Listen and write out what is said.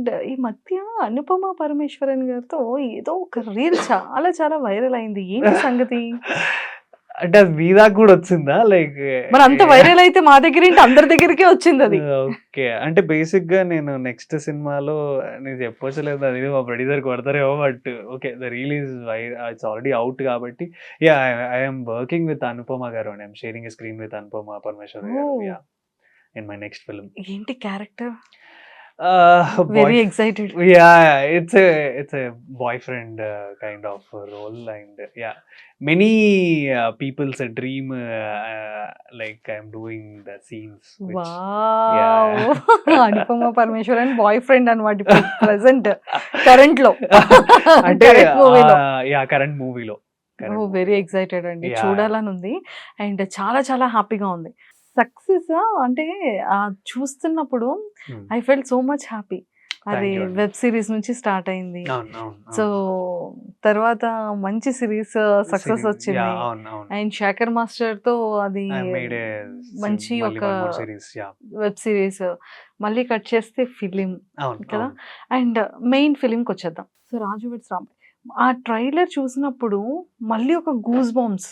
And ఈ మధ్య అనుపమ పరమేశ్వరన్ గారితో ఏదో ఒక రీల్ చాలా చాలా వైరల్ అయింది. ఏంటి సంగతి? అంటే అది మీ దాకా కూడా వచ్చిందా? లైక్ మరి అంత వైరల్ అయితే మా దగ్గర ఏంటి, అందరి దగ్గరికే వచ్చింది అది. ఓకే. అంటే బేసిక్‌గా నేను నెక్స్ట్ సినిమాలో నేను చెప్పొచ్చో లేదో అది మా ప్రొడ్యూసర్ కొడతారేమో but okay. The reel is it's already out కాబట్టి yeah! I am working with Anupama garu and I am sharing a screen with Anupama Parameswaran garu. Oh! Yeah! In my next film. ఏంటి character? Boy very excited. yeah, it's a boyfriend kind of role and yeah, many people's dream like I'm doing the scenes which yeah. Wow! Anupama Parameswaran boy friend అన్నమాట ఇప్పుడు present కరెంట్‌లో. అంటే current మూవీలో. Yeah! Current మూవీలో. ఓహ్! Very excited అండి. Yeah! చూడాలని ఉంది. And చాలా చాలా హ్యాపీగా ఉంది. సక్సెస్ అంటే చూస్తున్నప్పుడు హ్మ్. I felt so much happy. అది థాంక్ యూ అండి. వెబ్ సీరీస్ నుంచి స్టార్ట్ అయింది. అవును. అవును. సో అవును. తర్వాత మంచి సీరీస్ సక్సెస్ సిరీస్ వచ్చింది. యాహ్! అవును. అవును. అండ్ శేఖర్ మాస్టర్‌తో అది I made a మంచి మళ్ళీ ఒక one more series. యాహ్! Web series. మళ్ళీ కట్ చేస్తే ఫిలిం అవును. కదా! అవును. అండ్ మెయిన్ ఫిలింకొచ్చేద్దాం. సో 'రాజు వెడ్స్ రాంబాయ్' ఆ ట్రైలర్ చూసినప్పుడు మళ్ళీ ఒక గూస్ బంప్స్.